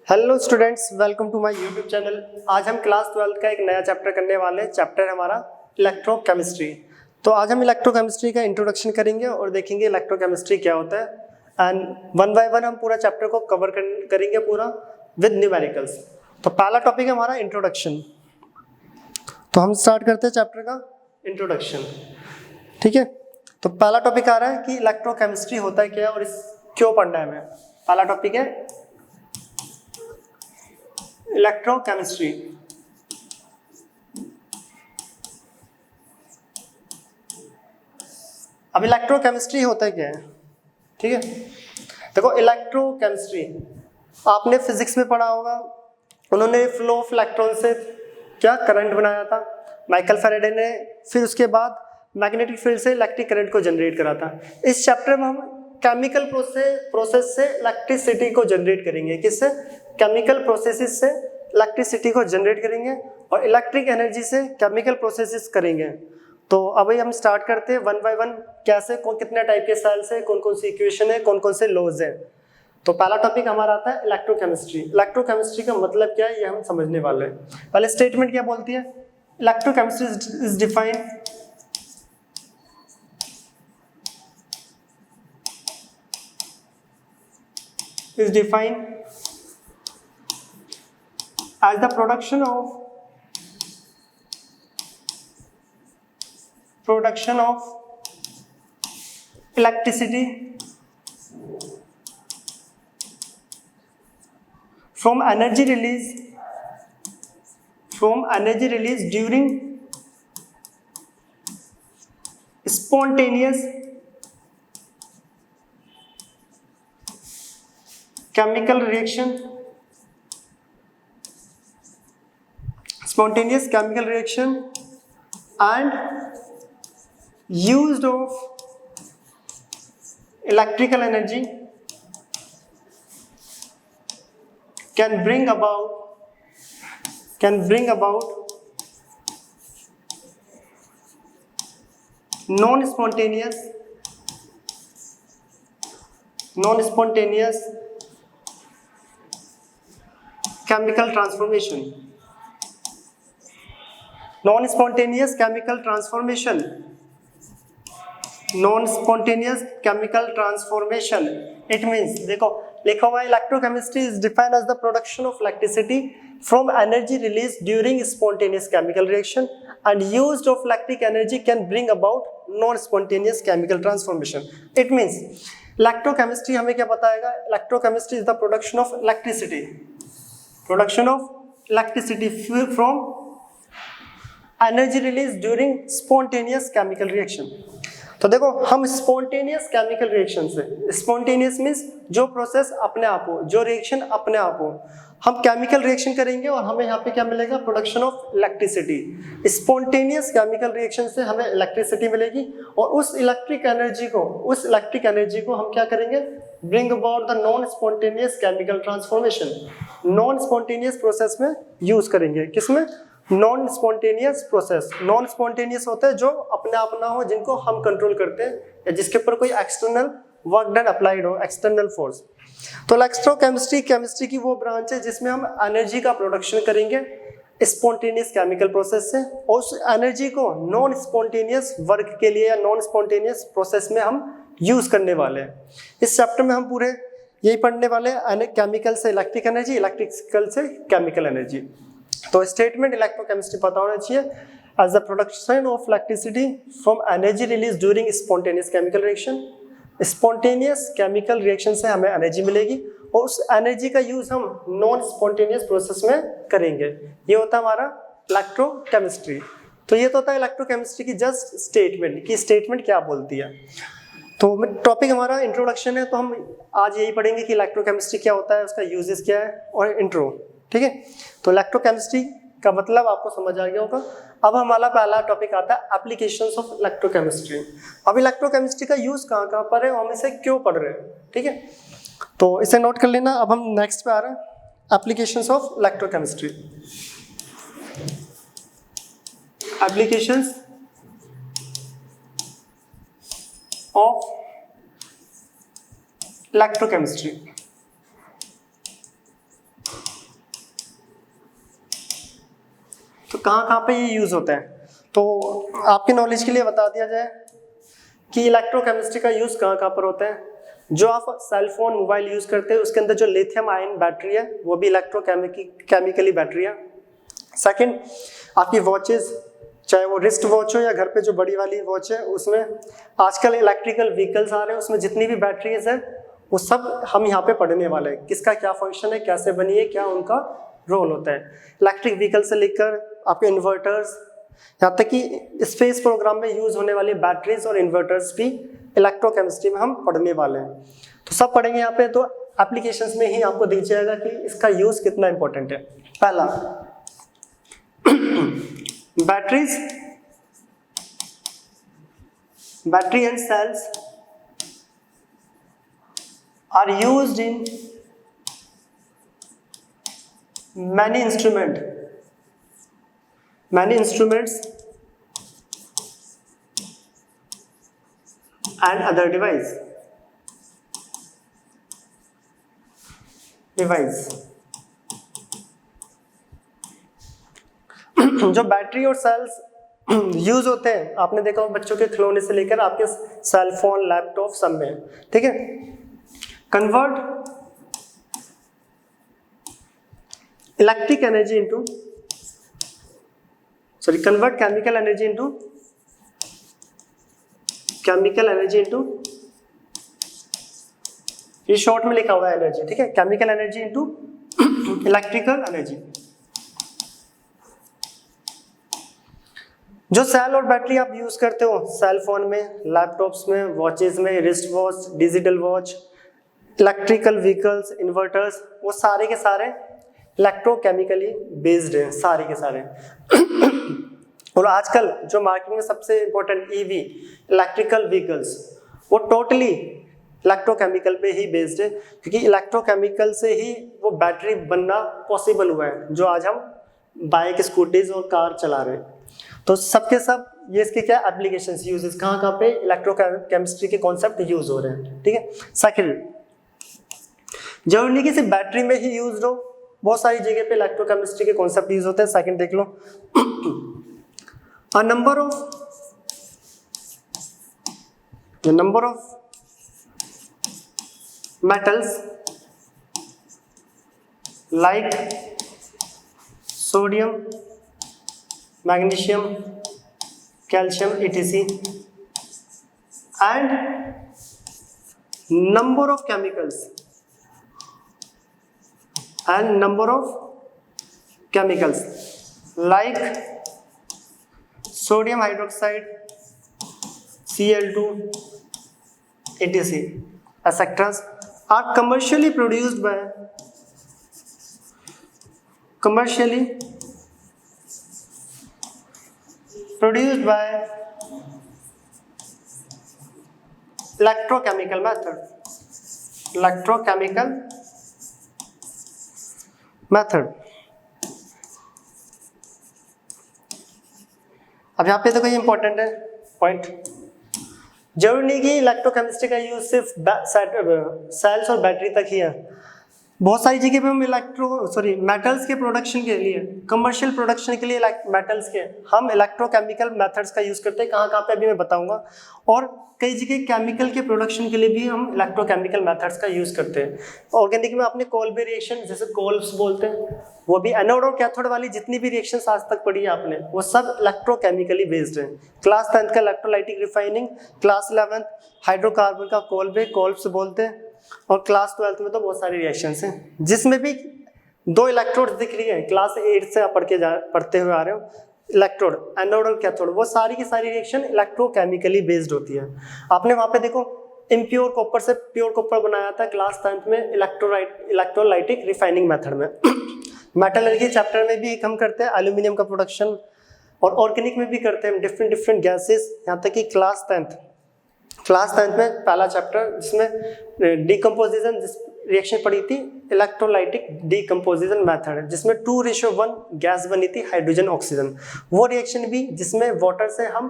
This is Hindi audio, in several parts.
Hello students, welcome to my YouTube channel. आज हम क्लास 12 का एक नया चैप्टर करने वाले हैं। चैप्टर हमारा इलेक्ट्रोकेमिस्ट्री। तो आज हम इलेक्ट्रोकेमिस्ट्री का इंट्रोडक्शन करेंगे और देखेंगे इलेक्ट्रोकेमिस्ट्री क्या होता है एंड वन बाय वन हम पूरा चैप्टर को कवर करेंगे पूरा विद न्यूमेरिकल्स। तो पहला टॉपिक है हमारा इंट्रोडक्शन। तो हम स्टार्ट करते हैं चैप्टर का इंट्रोडक्शन। ठीक है, तो पहला टॉपिक आ रहा है कि इलेक्ट्रोकेमिस्ट्री होता है क्या और इस क्यों पढ़ना है हमें। पहला टॉपिक है इलेक्ट्रोकेमिस्ट्री। अब इलेक्ट्रोकेमिस्ट्री होता है क्या है, ठीक है। देखो, इलेक्ट्रोकेमिस्ट्री आपने फिजिक्स में पढ़ा होगा। उन्होंने फ्लो ऑफ इलेक्ट्रॉन से क्या करंट बनाया था माइकल फैराडे ने, फिर उसके बाद मैग्नेटिक फील्ड से इलेक्ट्रिक करंट को जनरेट करा था। इस चैप्टर में हम केमिकल प्रोसेस से इलेक्ट्रिसिटी को जनरेट करेंगे। किससे? केमिकल प्रोसेसेस से इलेक्ट्रिसिटी को जनरेट करेंगे और इलेक्ट्रिक एनर्जी से केमिकल प्रोसेसेस करेंगे। तो अभी हम स्टार्ट करते हैं वन बाय वन, कैसे कितने टाइप के सेल्स है, कौन कौन सी इक्वेशन है, कौन कौन से लॉज है। तो पहला टॉपिक हमारा आता है इलेक्ट्रोकेमिस्ट्री। इलेक्ट्रोकेमिस्ट्री का मतलब क्या है ये हम समझने वाले हैं। पहले स्टेटमेंट क्या बोलती है? Electrochemistry is defined as the production of electricity from energy release during spontaneous chemical reaction and used of electrical energy can bring about non-spontaneous chemical transformation. Non-spontaneous chemical transformation. It means, देखो लिखा हुआ है electrochemistry is defined as the production of electricity from energy release during spontaneous chemical reaction and used of electric energy can bring about non spontaneous chemical transformation. It means electrochemistry हमें क्या बताएगा? Electrochemistry is the production of electricity from energy release during spontaneous chemical reaction. तो देखो, हम स्पॉन्टेनियस केमिकल रिएक्शन से, स्पॉन्टेनियस मीन्स जो प्रोसेस अपने आप हो, जो रिएक्शन अपने आप हो, हम केमिकल रिएक्शन करेंगे और हमें यहाँ पे क्या मिलेगा? Production of electricity. Spontaneous chemical reaction से हमें इलेक्ट्रिसिटी मिलेगी और उस इलेक्ट्रिक एनर्जी को हम क्या करेंगे? Bring about the non spontaneous chemical transformation. Non spontaneous process में यूज करेंगे। किसमें? Non spontaneous process. Non spontaneous होता है जो अपने आप ना हो, जिनको हम कंट्रोल करते हैं या जिसके ऊपर कोई एक्सटर्नल वर्क डन अप्लाइड हो, एक्सटर्नल फोर्स। तो केमिस्ट्री की वो ब्रांच है जिसमें हम एनर्जी का प्रोडक्शन करेंगे स्पॉन्टेनियस केमिकल प्रोसेस से और उस एनर्जी को नॉन स्पॉन्टेनियस वर्क के लिए या नॉन स्पॉन्टेनियस प्रोसेस में हम यूज करने वाले हैं। इस चैप्टर में हम पूरे यही पढ़ने वाले हैं, केमिकल से इलेक्ट्रिक एनर्जी, इलेक्ट्रिकल से केमिकल एनर्जी। तो स्टेटमेंट इलेक्ट्रोकेमिस्ट्री पता होना चाहिए as the production of electricity from energy release during spontaneous chemical reaction. Spontaneous chemical reaction से हमें एनर्जी मिलेगी और उस एनर्जी का यूज हम नॉन स्पॉन्टेनियस प्रोसेस में करेंगे। ये होता है हमारा इलेक्ट्रोकेमिस्ट्री। तो ये तो होता है इलेक्ट्रोकेमिस्ट्री की जस्ट स्टेटमेंट की स्टेटमेंट क्या बोलती है। तो टॉपिक हमारा इंट्रोडक्शन है, तो हम आज यही पढ़ेंगे कि इलेक्ट्रोकेमिस्ट्री क्या होता है, उसका यूजेस क्या है और इंट्रो। ठीक है, तो इलेक्ट्रोकेमिस्ट्री का मतलब आपको समझ आ गया होगा। अब हमारा पहला टॉपिक आता है एप्लीकेशंस ऑफ इलेक्ट्रोकेमिस्ट्री। अब इलेक्ट्रोकेमिस्ट्री का यूज कहाँ कहाँ पर है और हम इसे क्यों पढ़ रहे हैं, ठीक है, तो इसे नोट कर लेना। अब हम नेक्स्ट पे आ रहे हैं, applications of electrochemistry. Applications of electrochemistry. कहाँ कहाँ पे ये यूज होता है, तो आपके नॉलेज के लिए बता दिया जाए कि इलेक्ट्रोकेमिस्ट्री का यूज कहाँ कहाँ पर होता है। जो आप सेल फोन मोबाइल यूज करते हैं उसके अंदर जो लिथियम आयन बैटरी है वो भी इलेक्ट्रोकेमिकली बैटरी है। सेकंड, आपकी वॉचेस, चाहे वो रिस्ट वॉच हो या घर पे जो बड़ी वाली वॉच है, उसमें आजकल इलेक्ट्रिकल व्हीकल्स आ रहे हैं, उसमें जितनी भी बैटरीज है वो सब हम यहाँ पे पढ़ने वाले हैं, किसका क्या फंक्शन है, कैसे बनी है, क्या उनका रोल होता है। इलेक्ट्रिक व्हीकल से लेकर आपके इन्वर्टर्स, यहाँ तक कि स्पेस प्रोग्राम में यूज होने वाली बैटरीज और इन्वर्टर्स भी इलेक्ट्रोकेमिस्ट्री में हम पढ़ने वाले हैं। तो सब पढ़ेंगे यहाँ पे, तो एप्लीकेशंस में ही आपको दिख जाएगा कि इसका यूज कितना इंपॉर्टेंट है। पहला, batteries, battery and cells are used in many instruments and other device जो बैटरी और सेल्स यूज होते हैं, आपने देखा हो बच्चों के खिलौने से लेकर आपके सेल फोन, लैपटॉप सब में, ठीक है। Convert electric energy into convert chemical energy into ये शॉर्ट में लिखा हुआ है एनर्जी, ठीक है, chemical energy into electrical energy. जो सेल और बैटरी आप यूज करते हो सेल फोन में, लैपटॉप्स में, वॉचेस में, wrist watch, digital watch, electrical vehicles, inverters, वो सारे के सारे इलेक्ट्रोकेमिकली बेस्ड हैं, सारे के सारे। और आजकल जो मार्केट में सबसे इंपॉर्टेंट ईवी, इलेक्ट्रिकल व्हीकल्स, वो टोटली इलेक्ट्रोकेमिकल पे ही बेस्ड है, क्योंकि इलेक्ट्रोकेमिकल से ही वो बैटरी बनना पॉसिबल हुआ है, जो आज हम बाइक, स्कूटीज और कार चला रहे हैं। तो सबके सब ये इसके क्या एप्लीकेशंस, यूजेस, कहाँ कहाँ पे इलेक्ट्रोकेमिस्ट्री के कॉन्सेप्ट यूज हो रहे हैं, ठीक है। सेकंड, जरूरी नहीं कि सिर्फ बैटरी में ही यूज हो, बहुत सारी जगह पे इलेक्ट्रोकेमिस्ट्री के कॉन्सेप्ट यूज होते हैं। सेकंड देख लो, a number of metals like sodium, magnesium, calcium, etc. and number of chemicals like sodium hydroxide, Cl2, etc. etc. are commercially produced by electrochemical method. अब यहाँ पे देखो ये इंपॉर्टेंट है पॉइंट, जरूरी नहीं कि इलेक्ट्रोकेमिस्ट्री का यूज सिर्फ सेल्स और बैटरी तक ही है। बहुत सारी जगह पे हम मेटल्स के प्रोडक्शन के लिए, कमर्शियल प्रोडक्शन के लिए मेटल्स के हम इलेक्ट्रोकेमिकल मेथड्स का यूज करते हैं। कहाँ कहाँ पे अभी मैं बताऊंगा। और कई जगह केमिकल के प्रोडक्शन के लिए भी हम इलेक्ट्रोकेमिकल मेथड्स का यूज करते हैं। ऑर्गेनिक में आपने कोल्बे रिएक्शन, जैसे कोल्ब्स बोलते हैं, वो भी एनोड और कैथोड वाली जितनी भी रिएक्शंस आज तक पढ़ी है आपने, वो सब इलेक्ट्रोकेमिकली बेस्ड है। क्लास 10th का electrolytic refining, class 11th hydrocarbon का कोल्ब्स बोलते हैं, और क्लास 12th में तो बहुत सारी रिएक्शंस हैं जिसमें भी 2 इलेक्ट्रोड्स दिख रही है। क्लास 8 से आप पढ़ते हुए आ रहे हो, इलेक्ट्रोड, एनोड और कैथोड, वो सारी की सारी रिएक्शन इलेक्ट्रोकेमिकली बेस्ड होती है। आपने वहाँ पे देखो इम्प्योर कॉपर से प्योर कॉपर बनाया था क्लास 10th में इलेक्ट्रोलाइटिक रिफाइनिंग मेथड में। मेटलर्जी चैप्टर में भी हम करते हैं एल्यूमिनियम का प्रोडक्शन, और ऑर्गेनिक में भी करते हैं डिफरेंट गैसेस। यहाँ तक कि क्लास 10th में पहला चैप्टर जिसमें डिकम्पोजिशन रिएक्शन पड़ी थी, इलेक्ट्रोलाइटिक डिकम्पोजिशन मेथड, जिसमें 2:1 गैस बनी थी, हाइड्रोजन ऑक्सीजन। वो रिएक्शन भी जिसमें वाटर से हम,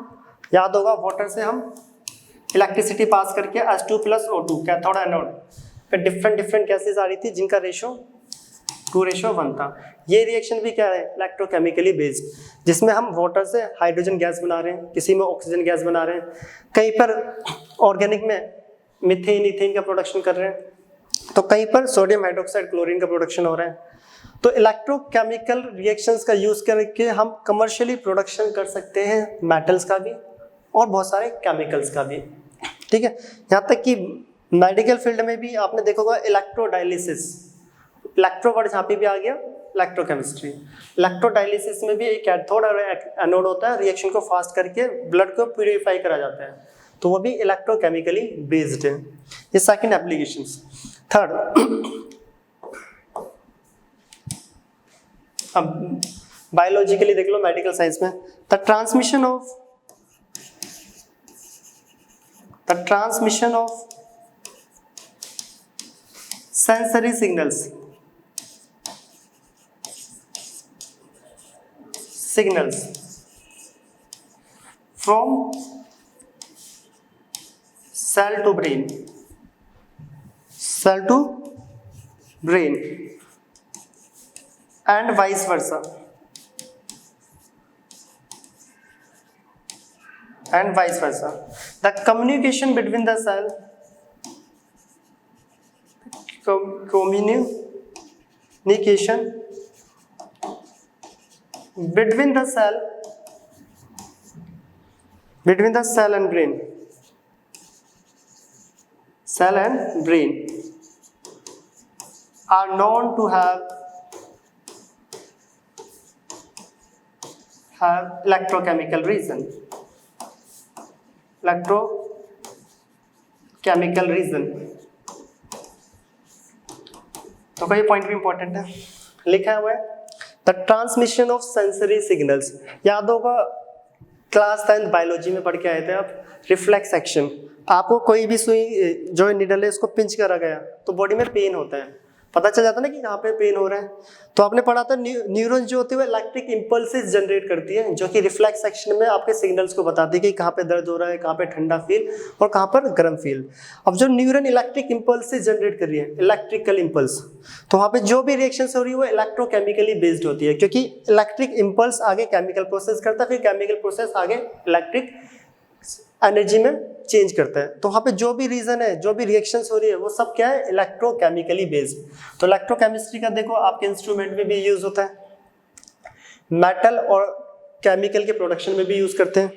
याद होगा, वाटर से हम इलेक्ट्रिसिटी पास करके H2 + O2 कैथोड एनोड पे डिफरेंट गैसेस आ रही थी जिनका रेशो 2:1 था। ये रिएक्शन भी क्या है, इलेक्ट्रोकेमिकली बेस्ड, जिसमें हम वाटर से हाइड्रोजन गैस बना रहे हैं, किसी में ऑक्सीजन गैस बना रहे हैं, कहीं पर ऑर्गेनिक में मीथेन ईथेन का प्रोडक्शन कर रहे हैं, तो कहीं पर सोडियम हाइड्रोक्साइड क्लोरीन का प्रोडक्शन हो रहा है। तो इलेक्ट्रोकेमिकल रिएक्शंस का यूज करके हम कमर्शियली प्रोडक्शन कर सकते हैं मेटल्स का भी और बहुत सारे केमिकल्स का भी, ठीक है। यहाँ तक कि मेडिकल फील्ड में भी आपने देखा होगा इलेक्ट्रोडायलिसिस, इलेक्ट्रो वर्ड जहाँ पे भी आ गया, इलेक्ट्रोकेमिस्ट्री। इलेक्ट्रोडायलिसिस में भी एक कैथोड और एनोड होता है, रिएक्शन को फास्ट करके ब्लड को प्यूरिफाई करा जाता है, तो वो भी इलेक्ट्रोकेमिकली बेस्ड है। ये सेकंड एप्लीकेशंस। थर्ड, अब बायोलॉजिकली देख लो, मेडिकल साइंस में the transmission of sensory signals from cell to brain and vice versa, the communication between the cell communication between the cell and brain are known to have electrochemical reason. तो कोई पॉइंट भी इंपॉर्टेंट है, लिखा हुआ है the transmission of sensory signals. याद होगा क्लास 10 बायोलॉजी में पढ़ के आए थे आप, रिफ्लेक्स एक्शन। आपको कोई भी सुई जो निडल है उसको पिंच करा गया तो बॉडी में पेन होता है, पता चल जाता है ना कि यहाँ पे पेन हो रहा है। तो आपने पढ़ा था न्यूरॉन जो होती है वो इलेक्ट्रिक इंपल्सेस जनरेट करती है, जो कि रिफ्लेक्स एक्शन में आपके सिग्नल्स को बताती है कि कहाँ पे दर्द हो रहा है, कहाँ पे ठंडा फील और कहाँ पर गर्म फील। अब जो न्यूरॉन इलेक्ट्रिक इंपल्सेस जनरेट कर रही है, इलेक्ट्रिकल इंपल्स, तो वहाँ पे जो भी रिएक्शन हो रही है वो इलेक्ट्रोकेमिकली बेस्ड होती है, क्योंकि इलेक्ट्रिक इंपल्स आगे केमिकल प्रोसेस करता है, फिर केमिकल प्रोसेस आगे इलेक्ट्रिक एनर्जी में चेंज करता है। तो वहाँ पे जो भी रीजन है, जो भी रिएक्शंस हो रही है वो सब क्या है, इलेक्ट्रोकेमिकली बेस्ड। तो इलेक्ट्रोकेमिस्ट्री का देखो आपके इंस्ट्रूमेंट में भी यूज होता है, मेटल और केमिकल के प्रोडक्शन में भी यूज करते हैं,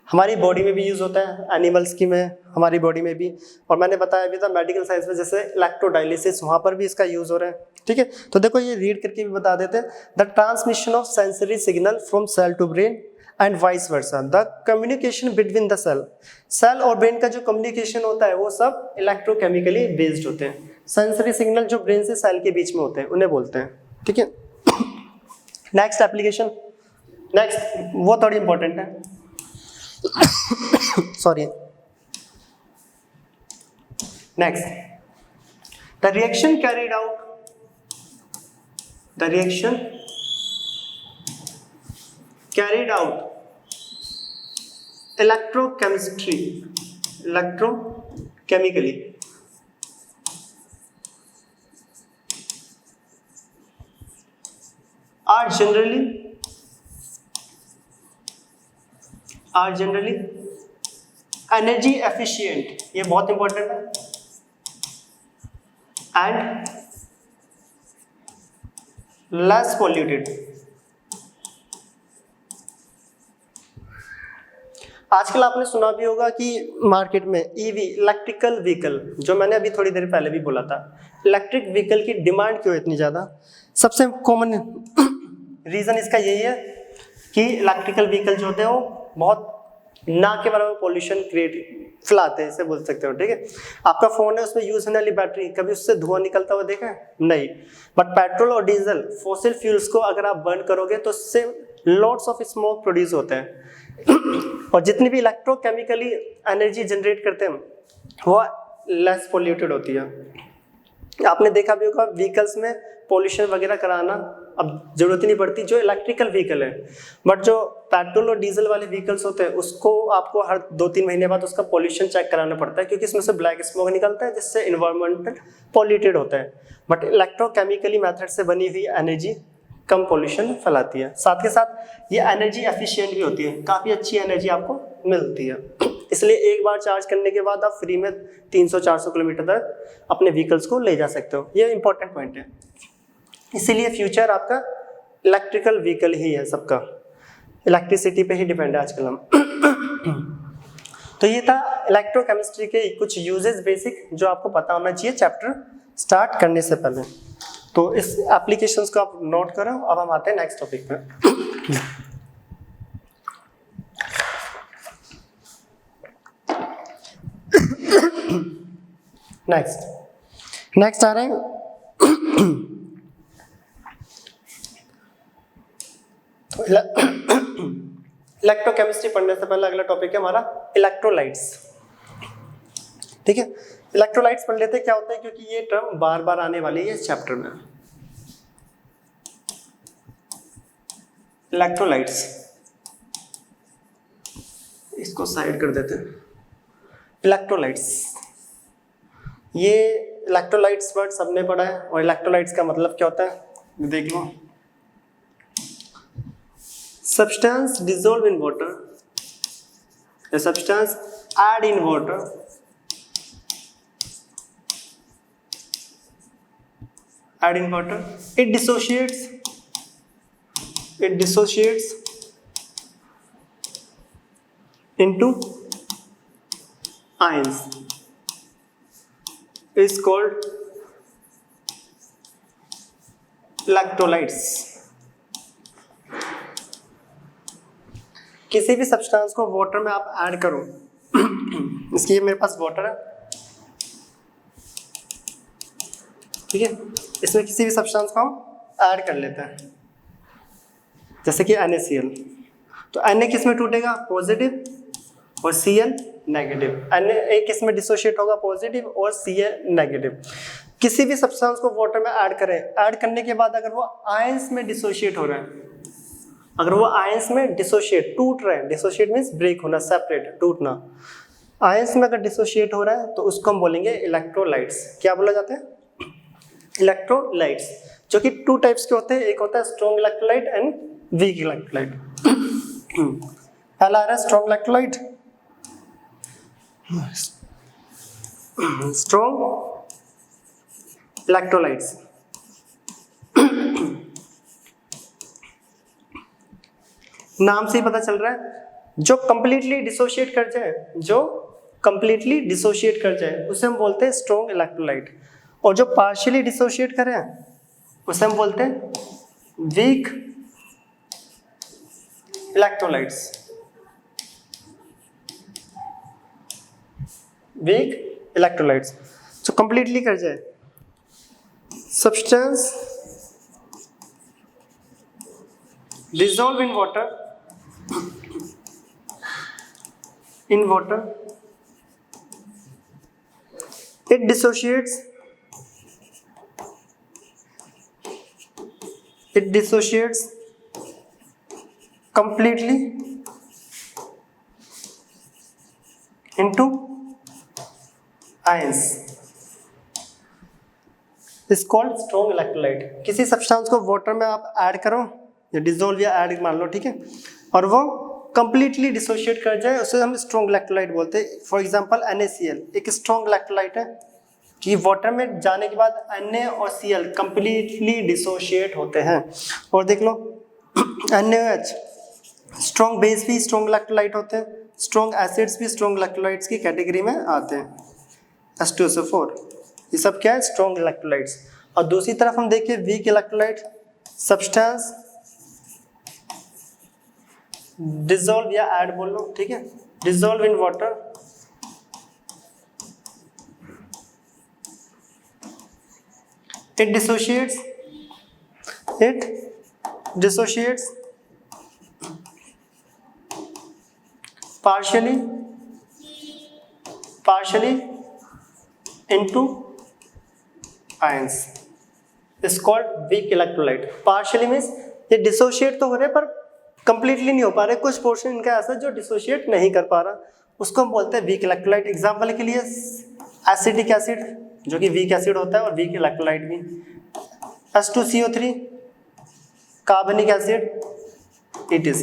हमारी बॉडी में भी यूज होता है, एनिमल्स की में, हमारी बॉडी में भी, और मैंने बताया भी था मेडिकल साइंस में जैसे इलेक्ट्रोडायलिसिस, वहाँ पर भी इसका यूज हो रहा है, ठीक है। तो देखो ये रीड करके भी बता देते हैं, the transmission of sensory signal from cell to brain and vice versa, the communication between the cell और ब्रेन का जो कम्युनिकेशन होता है वो सब इलेक्ट्रोकेमिकली बेस्ड होते हैं। सेंसरी सिग्नल जो ब्रेन से सेल के बीच में होते हैं उन्हें बोलते हैं, ठीक है। नेक्स्ट एप्लीकेशन, नेक्स्ट वो थोड़ी इंपॉर्टेंट है, sorry. Next, the reaction carried out electrochemically are generally energy efficient, ये बहुत इंपॉर्टेंट है, and less polluted। आजकल आपने सुना भी होगा कि मार्केट में ईवी, इलेक्ट्रिकल व्हीकल, जो मैंने अभी थोड़ी देर पहले भी बोला था, इलेक्ट्रिक व्हीकल की डिमांड क्यों इतनी ज़्यादा? सबसे कॉमन रीज़न इसका यही है कि इलेक्ट्रिकल व्हीकल जो होते हैं वो बहुत ना के बराबर पॉल्यूशन फैलाते हैं, इसे बोल सकते हो, ठीक है। आपका फ़ोन है, उसमें यूज़ होने वाली बैटरी, कभी उससे धुआं निकलता हुआ देखा है? नहीं। बट पेट्रोल और डीजल, फॉसिल फ्यूल्स को अगर आप बर्न करोगे तो उससे लॉट्स ऑफ स्मोक प्रोड्यूस होते हैं और जितनी भी इलेक्ट्रोकेमिकली एनर्जी जनरेट करते हैं वो लेस पोल्यूटेड होती है। आपने देखा भी होगा व्हीकल्स में पॉल्यूशन वगैरह कराना अब जरूरत ही नहीं पड़ती जो इलेक्ट्रिकल व्हीकल है, बट जो पेट्रोल और डीजल वाले व्हीकल्स होते हैं उसको आपको हर 2-3 महीने बाद उसका पॉल्यूशन चेक कराना पड़ता है, क्योंकि इसमें से ब्लैक स्मोक निकलता है जिससे इन्वायरमेंटल पॉल्यूटेड होता है। बट इलेक्ट्रोकेमिकली मेथड से बनी हुई एनर्जी कम पॉल्यूशन फैलाती है, साथ के साथ ये एनर्जी एफिशिएंट भी होती है, काफ़ी अच्छी एनर्जी आपको मिलती है। इसलिए एक बार चार्ज करने के बाद आप फ्री में 300-400 किलोमीटर तक अपने व्हीकल्स को ले जा सकते हो, ये इंपॉर्टेंट पॉइंट है। इसीलिए फ्यूचर आपका इलेक्ट्रिकल व्हीकल ही है, सबका इलेक्ट्रिसिटी पे ही डिपेंड है आजकल हम। तो ये था इलेक्ट्रोकेमिस्ट्री के कुछ यूजेस बेसिक जो आपको पता होना चाहिए चैप्टर स्टार्ट करने से पहले। तो इस एप्लीकेशंस को आप नोट करो। अब हम आते हैं नेक्स्ट टॉपिक पे। नेक्स्ट आ रहे हैं इलेक्ट्रोकेमिस्ट्री पढ़ने से पहले अगला टॉपिक है हमारा इलेक्ट्रोलाइट्स। ठीक है, इलेक्ट्रोलाइट्स पढ़ लेते हैं क्या होता है, क्योंकि ये टर्म बार बार आने वाली है इस चैप्टर में। इलेक्ट्रोलाइट्स, इसको साइड कर देते हैं। इलेक्ट्रोलाइट्स, ये इलेक्ट्रोलाइट्स वर्ड सबने पढ़ा है, और इलेक्ट्रोलाइट्स का मतलब क्या होता है देख लो। Substance dissolve in water, a substance add in water, it dissociates into ions, is called electrolytes। किसी भी सब्सटेंस को वाटर में आप ऐड करो, इसके मेरे पास वाटर है, ठीक है, इसमें किसी भी सब्सटेंस को हम ऐड कर लेते हैं, जैसे कि NaCl। तो Na किस में टूटेगा, पॉजिटिव, और Cl नेगेटिव। Na किस में डिसोशिएट होगा, पॉजिटिव, और Cl नेगेटिव। किसी भी सब्सटेंस को वाटर में ऐड करें, ऐड करने के बाद अगर वो आयंस में डिसोशिएट हो रहा है, अगर वो आयंस में डिसोशिएट टूट रहे हैं, डिसोशिएट मीन्स ब्रेक होना, सेपरेट, टूटना, आयंस में अगर डिसोशिएट हो रहा है तो उसको हम बोलेंगे इलेक्ट्रोलाइट्स। क्या बोला जाता है, इलेक्ट्रोलाइट्स, जो कि 2 टाइप्स के होते हैं, एक होता है strong electrolyte and weak electrolyte. पहला आ रहा है स्ट्रॉन्ग इलेक्ट्रोलाइट, स्ट्रॉन्ग इलेक्ट्रोलाइट्स। नाम से ही पता चल रहा है, जो कंप्लीटली डिसोशिएट कर जाए, उसे हम बोलते हैं स्ट्रॉन्ग इलेक्ट्रोलाइट, और जो पार्शियली डिसोशिएट करे उसे हम बोलते हैं वीक इलेक्ट्रोलाइट्स। जो कंप्लीटली कर जाए, substance dissolve in water, it dissociates completely into ions, is called strong electrolyte। किसी सब्सटेंस को वाटर में आप ऐड करो या डिसॉल्व या ऐड मान लो, ठीक है, और वो कंप्लीटली डिसोशिएट कर जाए, उसे हम स्ट्रॉन्ग इलेक्ट्रोलाइट बोलते हैं। फॉर एग्जांपल NaCl एक स्ट्रॉन्ग इलेक्ट्रोलाइट है, कि वाटर में जाने के बाद Na और Cl कंप्लीटली डिसोशिएट होते हैं। और देख लो NaOH, स्ट्रॉन्ग बेस भी स्ट्रॉन्ग इलेक्ट्रोलाइट होते हैं, स्ट्रॉन्ग एसिड्स भी स्ट्रॉन्ग इलेक्ट्रोलाइट्स की कैटेगरी में आते हैं, H2SO4, ये सब क्या है, स्ट्रॉन्ग इलेक्ट्रोलाइट्स। और दूसरी तरफ हम देखिए वीक इलेक्ट्रोलाइट, सब्सटेंस डिसॉल्व या ऐड बोल लो, ठीक है, dissolve in water, it dissociates partially into ions is called weak electrolyte. Partially means ये डिसोशिएट तो हो रहे पर कंप्लीटली नहीं हो पा रहे, कुछ पोर्शन इनका ऐसा जो डिसोशिएट नहीं कर पा रहा, उसको हम बोलते हैं वीक इलेक्ट्रोलाइट। एग्जाम्पल के लिए एसिटिक एसिड जो कि वीक एसिड होता है और वीक इलेक्ट्रोलाइट भी, H2CO3, कार्बनिक एसिड, ETC।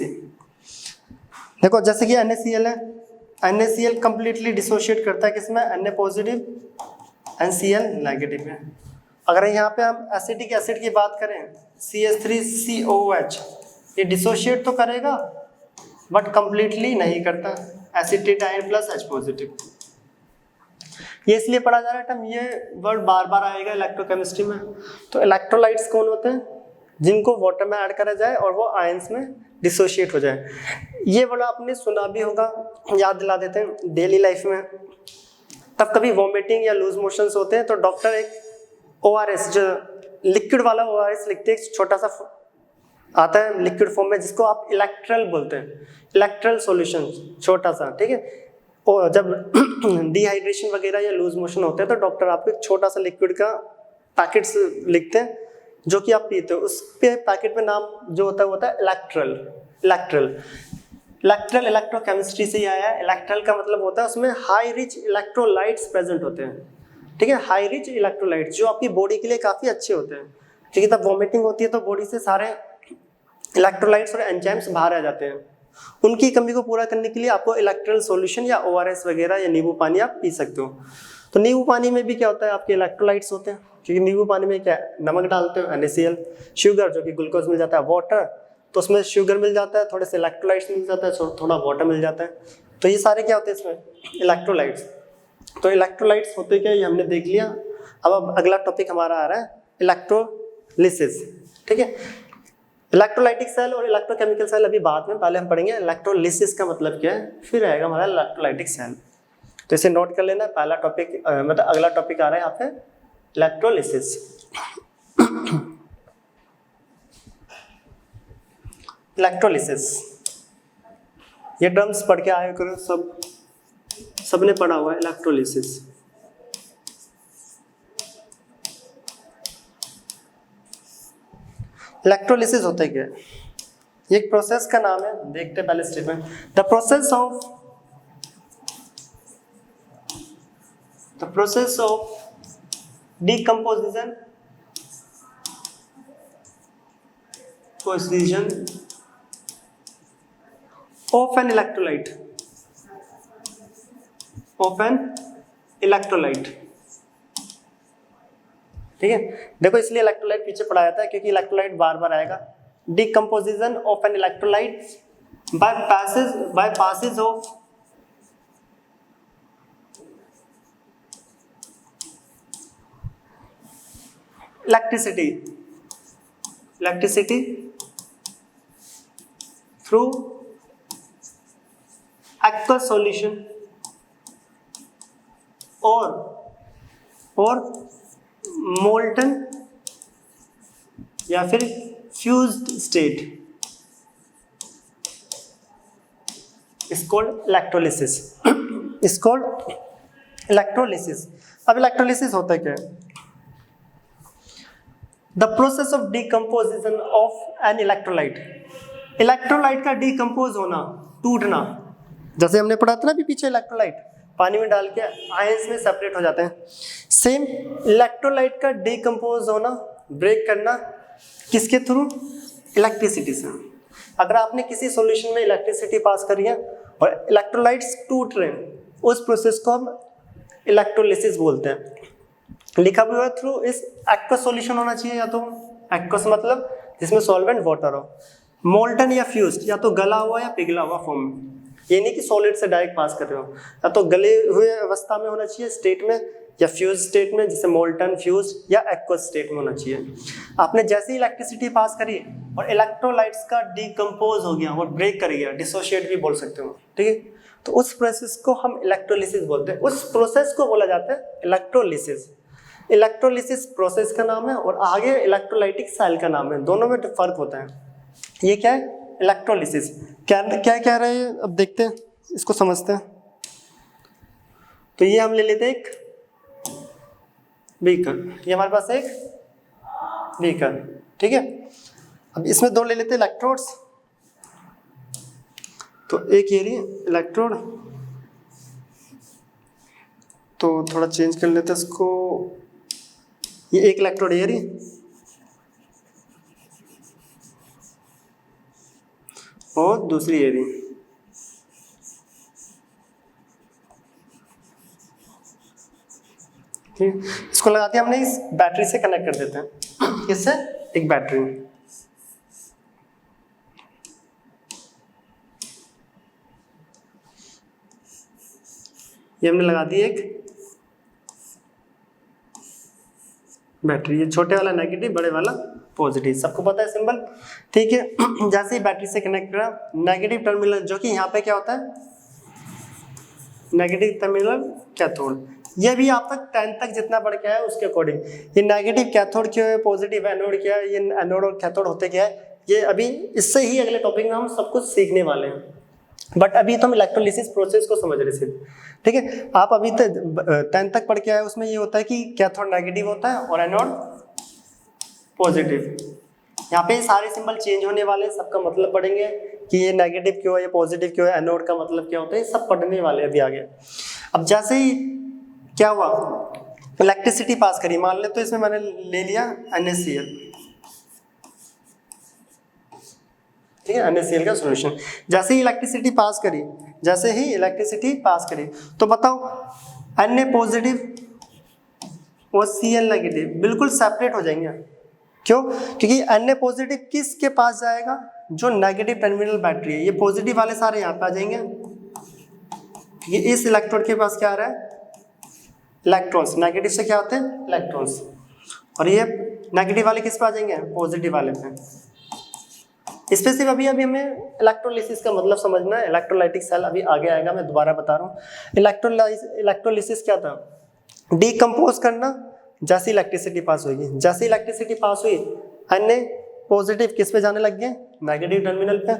देखो जैसे कि NaCl है, NaCl कंप्लीटली डिसोशिएट करता है किसमें, Na पॉजिटिव NCl नेगेटिव में। अगर यहाँ पे हम एसिटिक एसिड की बात करें CH3COOH, ये डिसोशिएट तो करेगा बट कंप्लीटली नहीं करता, एसिटिडाइन प्लस H पॉजिटिव। ये इसलिए पढ़ा जा रहा है टर्म, ये वर्ड बार बार आएगा इलेक्ट्रोकेमिस्ट्री में। तो इलेक्ट्रोलाइट्स कौन होते हैं, जिनको वाटर में ऐड करा जाए और वो आयंस में डिसोशिएट हो जाए। ये वर्ड आपने सुना भी होगा, याद दिला देते हैं डेली लाइफ में। तब कभी वॉमिटिंग या लूज मोशंस होते हैं तो डॉक्टर एक ORS, जो लिक्विड वाला ORS लिखते हैं, छोटा सा आता है लिक्विड फॉर्म में, जिसको आप इलेक्ट्रल बोलते हैं, इलेक्ट्रल सॉल्यूशन, छोटा सा, ठीक है। और जब डिहाइड्रेशन वगैरह या लूज मोशन होते हैं तो डॉक्टर आपको एक छोटा सा लिक्विड का पैकेट्स लिखते हैं जो कि आप पीते हो, उस पे पैकेट में नाम जो होता है वो होता है इलेक्ट्रल। इलेक्ट्रल इलेक्ट्रोकेमिस्ट्री से ही आया है। इलेक्ट्रल का मतलब होता है उसमें हाई रिच इलेक्ट्रोलाइट्स प्रेजेंट होते हैं, ठीक है, हाई रिच इलेक्ट्रोलाइट्स जो आपकी बॉडी के लिए काफ़ी अच्छे होते हैं, क्योंकि तब वॉमिटिंग होती है तो बॉडी से सारे इलेक्ट्रोलाइट्स और एंजाइम्स बाहर आ जाते हैं। उनकी कमी को पूरा करने के लिए आपको इलेक्ट्रल सॉल्यूशन या ORS वगैरह या नींबू पानी आप पी सकते हो। तो नींबू पानी में भी क्या होता है, आपके इलेक्ट्रोलाइट्स होते हैं, क्योंकि नींबू पानी में क्या है, नमक डालते हो, NaCl, शुगर जो कि ग्लूकोज मिल जाता है, वाटर तो उसमें शुगर मिल जाता है, थोड़े से इलेक्ट्रोलाइट्स मिल जाता है, थोड़ा वाटर मिल जाता है। तो ये सारे क्या होते हैं इसमें, इलेक्ट्रोलाइट्स। तो इलेक्ट्रोलाइट्स होते क्या, ये हमने देख लिया। अब अगला टॉपिक हमारा आ रहा है इलेक्ट्रोलिसिस, ठीक है। इलेक्ट्रोलाइटिक सेल और इलेक्ट्रोकेमिकल सेल अभी बाद में, पहले हम पढ़ेंगे इलेक्ट्रोलिसिस का मतलब क्या है, फिर आएगा हमारा इलेक्ट्रोलाइटिक सेल। तो इसे नोट कर लेना, पहला टॉपिक मतलब अगला टॉपिक आ रहा है यहाँ पे इलेक्ट्रोलिसिस। इलेक्ट्रोलिसिस, ये टर्म्स पढ़ के आए करो, सबने पढ़ा हुआ है इलेक्ट्रोलिसिस। इलेक्ट्रोलिसिस होता है क्या, ये एक प्रोसेस का नाम है, देखते हैं पहले statement. The process of decomposition of an electrolyte, ठीक है। देखो इसलिए इलेक्ट्रोलाइट पीछे पढ़ाया था क्योंकि इलेक्ट्रोलाइट बार बार आएगा। Decomposition of an electrolyte by passage of electricity through aqueous solution और molten या फिर fused state is called electrolysis। is called electrolysis। अब electrolysis होता है क्या, the process of decomposition of an electrolyte। Electrolyte का डिकम्पोज होना, टूटना, जैसे हमने पढ़ा था ना अभी पीछे, इलेक्ट्रोलाइट पानी में डाल के आयंस में सेपरेट हो जाते हैं, सेम इलेक्ट्रोलाइट का डिकम्पोज होना, ब्रेक करना, किसके थ्रू, इलेक्ट्रिसिटी से। अगर आपने किसी सॉल्यूशन में इलेक्ट्रिसिटी पास करी है और इलेक्ट्रोलाइट्स टूट रहे हैं, उस प्रोसेस को हम इलेक्ट्रोलिसिस बोलते हैं। लिखा भी हुआ थ्रू इस एक्वस सॉल्यूशन होना चाहिए, या तो एक्वस मतलब जिसमें सॉल्वेंट वाटर हो, मोल्टन या फ्यूज्ड, या तो गला हुआ या पिघला हुआ फॉर्म में। ये नहीं कि सॉलिड से डायरेक्ट पास कर रहे हो, या तो गले हुए अवस्था में होना चाहिए स्टेट में, या फ्यूज स्टेट में जिसे मोल्टन, फ्यूज या एक्वस स्टेट में होना चाहिए। आपने जैसे ही इलेक्ट्रिसिटी पास करी और इलेक्ट्रोलाइट्स का डिकम्पोज हो गया और ब्रेक कर गया, डिसोशिएट भी बोल सकते हो, ठीक है, तो उस प्रोसेस को हम इलेक्ट्रोलिसिस बोलते हैं। उस प्रोसेस को बोला जाता है इलेक्ट्रोलिसिस। इलेक्ट्रोलिसिस प्रोसेस का नाम है और आगे इलेक्ट्रोलाइटिक सेल का नाम है, दोनों में फर्क होता है। ये क्या है, इलेक्ट्रोलिसिस। क्या कह रहे हैं, अब देखते हैं, इसको समझते हैं। तो ये हम ले लेते हैं एक बीकर, ये हमारे पास एक बीकर, ठीक है। अब इसमें दो ले लेते हैं इलेक्ट्रोड्स, तो एक ये रही इलेक्ट्रोड, तो थोड़ा चेंज कर लेते हैं इसको, ये एक इलेक्ट्रोड ये रही और दूसरी ये रही, ठीक, इसको लगाते हैं हमने इस बैटरी से कनेक्ट कर देते हैं, किससे, एक बैटरी, ये हमने लगा दी एक बैटरी, ये छोटे वाला नेगेटिव, बड़े वाला पॉजिटिव, सबको पता है सिंबल, ठीक है। जैसे ही बैटरी से कनेक्ट करा, नेगेटिव टर्मिनल जो कि यहाँ पे क्या होता है, नेगेटिव टर्मिनल कैथोड, ये भी आप तक 10 तक जितना बढ़ के है उसके अकॉर्डिंग, ये नेगेटिव कैथोड क्यों है, पॉजिटिव एनोड क्या है, ये एनोड और कैथोड होते क्या है, ये अभी इससे ही अगले टॉपिक में हम सब कुछ सीखने वाले हैं, बट अभी तो हम इलेक्ट्रोलिसिस प्रोसेस को समझ रहे थे, ठीक है। आप अभी तक 10 तक पढ़ के आए, उसमें ये होता है कि कैथोड नेगेटिव होता है और एनोड पॉजिटिव, यहाँ पे सारे सिंबल चेंज होने वाले, सबका मतलब पढ़ेंगे कि ये नेगेटिव क्यों है, ये पॉजिटिव क्यों है, एनोड का मतलब क्या होता है, सब पढ़ने वाले अभी आगे। अब जैसे ही क्या हुआ, इलेक्ट्रिसिटी पास करी, मान ले तो इसमें मैंने ले लिया NaCl, ठीक है, NaCl का सॉल्यूशन, जैसे ही इलेक्ट्रिसिटी पास करी, जैसे ही इलेक्ट्रिसिटी पास करी, तो बताओ Na पॉजिटिव और Cl नेगेटिव बिल्कुल सेपरेट हो जाएंगे, क्यों, क्योंकि Na पॉजिटिव किसके पास जाएगा, जो नेगेटिव टर्मिनल बैटरी है, ये पॉजिटिव वाले सारे यहाँ पे आ जाएंगे, ये इस इलेक्ट्रोड के पास क्या आ रहा है, इलेक्ट्रॉन्स, नेगेटिव से क्या होते हैं, इलेक्ट्रॉन्स, और ये नेगेटिव वाले किस पे आ जाएंगे, पॉजिटिव वाले पे। स्पेसिफिक अभी हमें इलेक्ट्रोलिसिस का मतलब समझना है, इलेक्ट्रोलाइटिक सेल अभी आगे आएगा, मैं दोबारा बता रहा हूँ। इलेक्ट्रोलिसिस क्या था, डीकम्पोज करना, जैसे इलेक्ट्रिसिटी पास होगी, जैसे इलेक्ट्रिसिटी पास हुई, Na पॉजिटिव किस पे जाने लग गए, नेगेटिव टर्मिनल पे,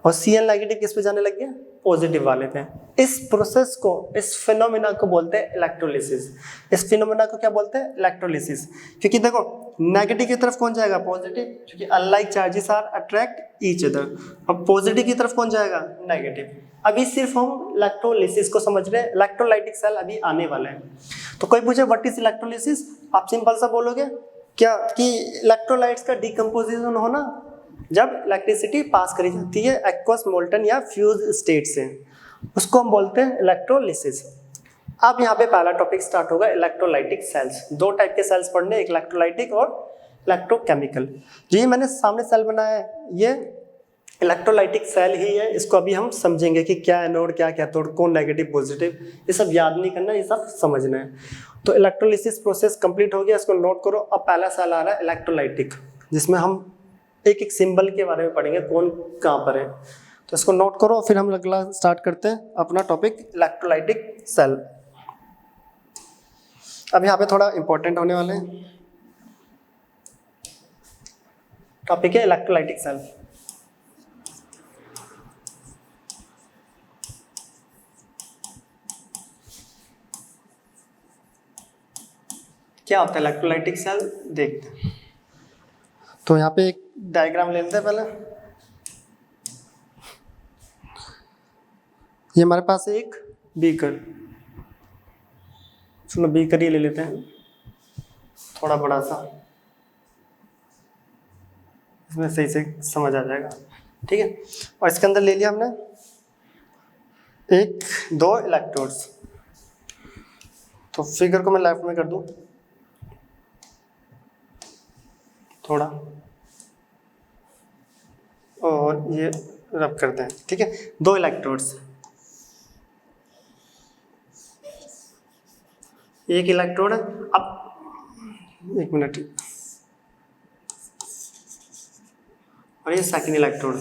और Cl नेगेटिव किस पे जाने लग गए, पॉजिटिव वाले पे। इस प्रोसेस को, इस फिनोमेना को बोलते हैं इलेक्ट्रोलिसिस, इस फिनोमेना को क्या बोलते हैं, इलेक्ट्रोलिसिस, क्योंकि देखो नेगेटिव की तरफ कौन जाएगा, पॉजिटिव, क्योंकि unlike charges are attract each other, अब पॉजिटिव की तरफ कौन जाएगा, नेगेटिव। अभी सिर्फ हम इलेक्ट्रोलिसिस को समझ रहे हैं, इलेक्ट्रोलाइटिक सेल अभी आने वाले हैं। तो कोई पूछे व्हाट इज इलेक्ट्रोलिसिस, आप सिंपल सा बोलोगे क्या, कि इलेक्ट्रोलाइट्स का डिकम्पोजिशन होना, जब इलेक्ट्रिसिटी पास करी जाती है एक्वस, मोल्टन या फ्यूज स्टेट से, उसको हम बोलते हैं इलेक्ट्रोलिसिस। अब यहाँ पे पहला टॉपिक स्टार्ट होगा, इलेक्ट्रोलाइटिक सेल्स। दो टाइप के सेल्स पढ़ने, एक इलेक्ट्रोलाइटिक और इलेक्ट्रोकेमिकल। जो ये मैंने सामने सेल बनाया है, ये इलेक्ट्रोलाइटिक सेल ही है, इसको अभी हम समझेंगे कि क्या एनोड क्या कैथोड, कौन नेगेटिव पॉजिटिव, ये सब याद नहीं करना, ये सब समझना है। तो इलेक्ट्रोलिसिस प्रोसेस कंप्लीट हो गया, इसको नोट करो। अब पहला सेल आ रहा है इलेक्ट्रोलाइटिक, जिसमें हम एक एक सिंबल के बारे में पढ़ेंगे, कौन कहाँ पर है, तो इसको नोट करो, फिर हम अगला स्टार्ट करते हैं अपना टॉपिक इलेक्ट्रोलाइटिक सेल। अब यहाँ पे थोड़ा इंपॉर्टेंट होने वाले हैं, टॉपिक है इलेक्ट्रोलाइटिक सेल। क्या होता है इलेक्ट्रोलाइटिक सेल, देखते हैं। तो यहाँ पे एक डायग्राम ले लेते हैं पहले। ये हमारे पास एक बीकर, चलो बीकर ही ले लेते हैं, थोड़ा बड़ा सा, इसमें सही से समझ आ जाएगा, ठीक है। और इसके अंदर ले लिया हमने एक दो इलेक्ट्रोड्स, तो फिगर को मैं लेफ्ट में कर दूं थोड़ा, और ये रब करते हैं, ठीक है। दो इलेक्ट्रोड्स, एक इलेक्ट्रोड है, अब एक मिनट, और ये सेकंड इलेक्ट्रोड,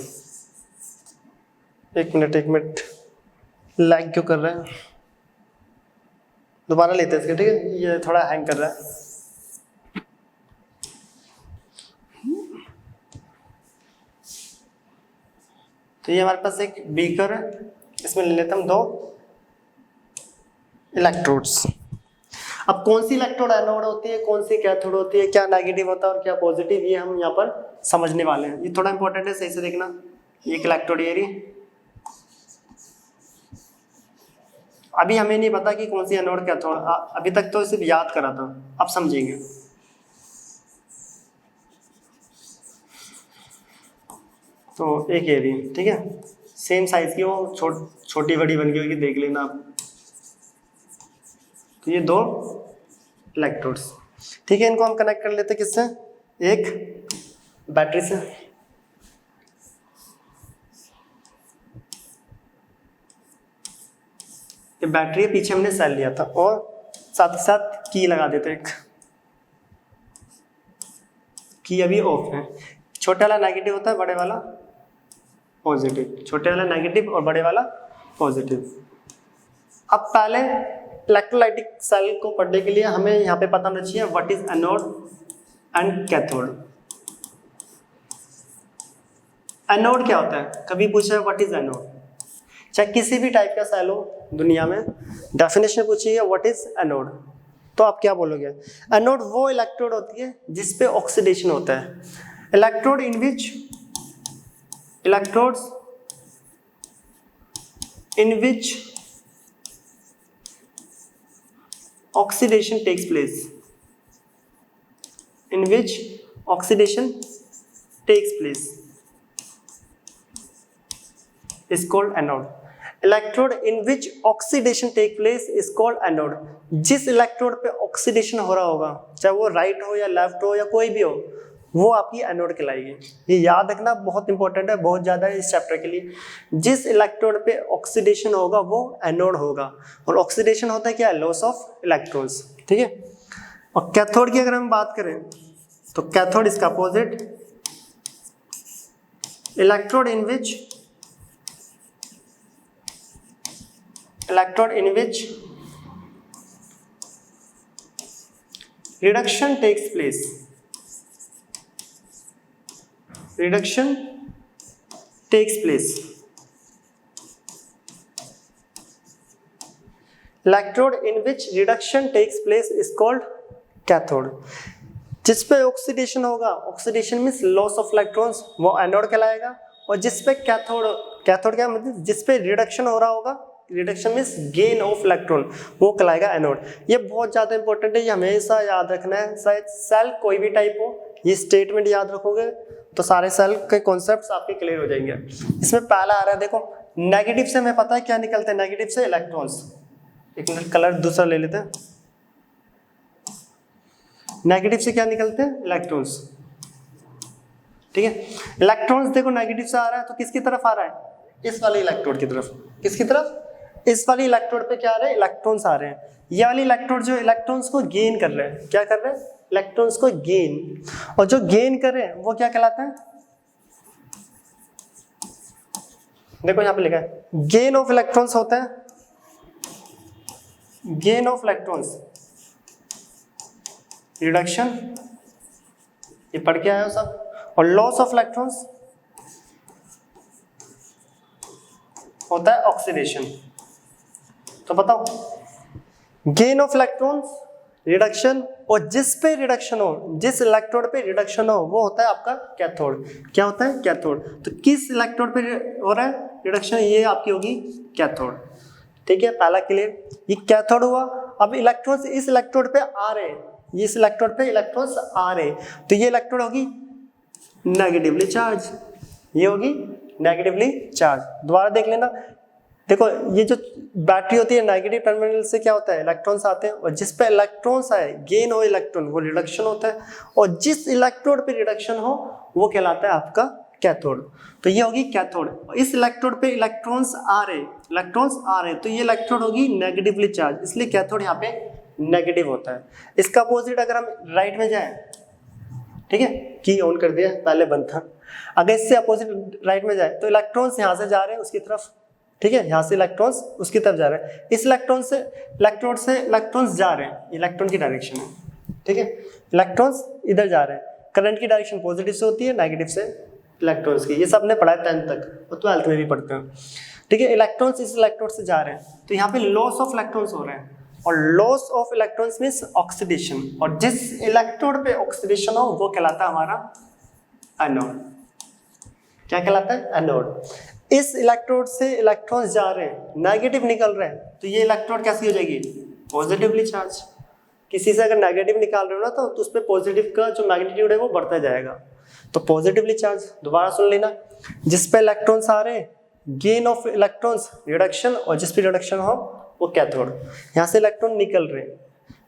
एक मिनट लैग क्यों कर रहा है, दोबारा लेते हैं इसके, ठीक है, ये थोड़ा हैंग कर रहा है। तो ये हमारे पास एक बीकर है, इसमें ले लेते हम दो इलेक्ट्रोड्स। अब कौन सी इलेक्ट्रोड एनोड होती है, कौन सी कैथोड होती है, क्या नेगेटिव होता है और क्या पॉजिटिव, ये हम यहाँ पर समझने वाले हैं। ये थोड़ा इंपॉर्टेंट है, सही से देखना। एक इलेक्ट्रोड ये रही, अभी हमें नहीं पता कि कौन सी एनोड कैथोड, अभी तक तो सिर्फ याद करा था, अब समझेंगे। तो एक ये रही, ठीक है, सेम साइज की, वो छोटी बड़ी बन गई होगी, देख लेना आप। तो ये दो इलेक्ट्रोड्स, ठीक है, इनको हम कनेक्ट कर लेते किससे, एक बैटरी से। ये बैटरी है, पीछे हमने सेल लिया था, और साथ ही साथ की लगा देते, एक की अभी ऑफ है। छोटे वाला नेगेटिव होता है, बड़े वाला पॉजिटिव, छोटे वाला नेगेटिव और बड़े वाला पॉजिटिव। अब पहले इलेक्ट्रोलाइटिक सेल को पढ़ने के लिए हमें यहाँ पे पता होना चाहिए what is anode and cathode. Anode क्या होता है, कभी पूछा है व्हाट इज एनोड, चाहे किसी भी टाइप का सेल हो दुनिया में, डेफिनेशन पूछिए व्हाट इज एनोड, तो आप क्या बोलोगे। एनोड वो इलेक्ट्रोड होती है जिसपे ऑक्सीडेशन होता है, electrode in which electrodes in which oxidation takes place, in which oxidation takes place is called anode. Electrode in which oxidation take place is called anode. जिस इलेक्ट्रोड पे ऑक्सीडेशन हो रहा होगा, चाहे वो राइट हो या लेफ्ट हो या कोई भी हो, वो आपकी एनोड कहलाएगी। ये याद रखना बहुत इंपॉर्टेंट है, बहुत ज़्यादा इस चैप्टर के लिए। जिस इलेक्ट्रोड पे ऑक्सीडेशन होगा वो एनोड होगा, और ऑक्सीडेशन होता है क्या, लॉस ऑफ इलेक्ट्रॉन्स, ठीक है। और कैथोड की अगर हम बात करें तो कैथोड इसका opposite, electrode in which reduction takes place, reduction takes place. Electrode in which reduction takes place is called cathode. जिस पे ऑक्सीडेशन होगा, oxidation means loss of electrons, वो एनोड कहलाएगा। और जिस पे कैथोड, कैथोड क्या मतलब, जिस पे रिडक्शन हो रहा होगा, reduction means gain of electron, वो कहलाएगा एनोड। ये बहुत ज़्यादा इंपॉर्टेंट है, ये हमेशा याद रखना है, शायद सेल कोई भी टाइप हो, ये स्टेटमेंट याद रखोगे तो सारे सेल के कॉन्सेप्ट्स आपके क्लियर हो जाएंगे। इसमें पहला आ रहा है, देखो नेगेटिव से हमें पता है क्या निकलते हैं, नेगेटिव से इलेक्ट्रॉन्स। एक मिनट कलर दूसरा ले लेते हैं। नेगेटिव से क्या निकलते हैं, इलेक्ट्रॉन्स, ठीक है। इलेक्ट्रॉन्स देखो नेगेटिव से आ रहा है तो किसकी तरफ आ रहा है, इस वाले इलेक्ट्रोड की तरफ। किसकी तरफ, इस वाली इलेक्ट्रोड पे क्या आ रहा है, इलेक्ट्रॉन्स आ रहे हैं। ये वाली इलेक्ट्रोड जो इलेक्ट्रॉन्स को गेन कर रहे हैं, क्या कर रहे हैं, इलेक्ट्रॉन्स को गेन। और जो गेन कर रहे हैं वो क्या कहलाता है, देखो यहां पे लिखा है गेन ऑफ इलेक्ट्रॉन्स होता है, गेन ऑफ इलेक्ट्रॉन्स, रिडक्शन, ये पढ़ के आए हो सब। और लॉस ऑफ इलेक्ट्रॉन्स होता है ऑक्सीडेशन। तो बताओ, गेन ऑफ इलेक्ट्रॉन्स, रिडक्शन, और जिस पे रिडक्शन हो, जिस इलेक्ट्रोड पे रिडक्शन हो, वो होता है आपका कैथोड। क्या होता है, कैथोड। तो किस इलेक्ट्रोड पे हो रहा है रिडक्शन, ये आपकी होगी कैथोड, ठीक है। पहला क्लियर, ये कैथोड हुआ। अब इलेक्ट्रॉन्स इस इलेक्ट्रोड पे आ रहे हैं, ये इस इलेक्ट्रोड पे इलेक्ट्रॉन्स आ रहे हैं, तो ये इलेक्ट्रोड होगी नेगेटिवली चार्ज, ये होगी नेगेटिवली चार्ज। दोबारा देख लेना, देखो ये जो बैटरी होती है, नेगेटिव टर्मिनल से क्या होता है, इलेक्ट्रॉन्स आते हैं, और जिस पे इलेक्ट्रॉन्स आए, गेन हो इलेक्ट्रॉन, वो रिडक्शन होता है। और जिस इलेक्ट्रोड पे रिडक्शन हो वो कहलाता है आपका कैथोड। तो ये होगी कैथोड। इस इलेक्ट्रोड पे इलेक्ट्रॉन्स आ रहे, तो ये इलेक्ट्रोड होगी नेगेटिवली चार्ज, इसलिए कैथोड यहाँ पे नेगेटिव होता है। इसका अपोजिट अगर हम राइट में जाएं, ठीक है, की ऑन कर दिया, पहले बंद था। अगर इससे अपोजिट राइट में जाए तो इलेक्ट्रॉन्स यहाँ से जा रहे हैं उसकी तरफ, ठीक है, यहाँ से इलेक्ट्रॉन्स उसकी तरफ जा रहे हैं। इस इलेक्ट्रॉन से इलेक्ट्रॉन्स जा रहे हैं, इलेक्ट्रॉन की डायरेक्शन है, ठीक है, इलेक्ट्रॉन्स इधर जा रहे हैं। करंट की डायरेक्शन पॉजिटिव से होती है, नेगेटिव से इलेक्ट्रॉन्स की। ये सब ने पढ़ा है 10th तक, और 12th में भी पढ़ते हैं, ठीक है। इलेक्ट्रॉन्स इस इलेक्ट्रोड से जा रहे हैं, तो यहाँ पे लॉस ऑफ इलेक्ट्रॉन्स हो रहे हैं। और loss of electrons means oxidation, और जिस इलेक्ट्रोड पे ऑक्सीडेशन हो वो कहलाता है हमारा एनोड। क्या कहलाता है? एनोड। इस इलेक्ट्रोड से इलेक्ट्रॉन्स जा रहे हैं, नेगेटिव निकल रहे हैं, तो ये इलेक्ट्रोड कैसी हो जाएगी? Positively charge. किसी से अगर नेगेटिव निकाल रहे हो ना तो उस पर पॉजिटिव का जो मैग्नीट्यूड है वो बढ़ता जाएगा, तो पॉजिटिवली चार्ज। दोबारा सुन लेना, जिस पे इलेक्ट्रॉन्स आ रहे हैं गेन ऑफ इलेक्ट्रॉन्स रिडक्शन, और जिस पे रिडक्शन हो वो कैथोड। यहाँ से इलेक्ट्रॉन निकल रहे हैं।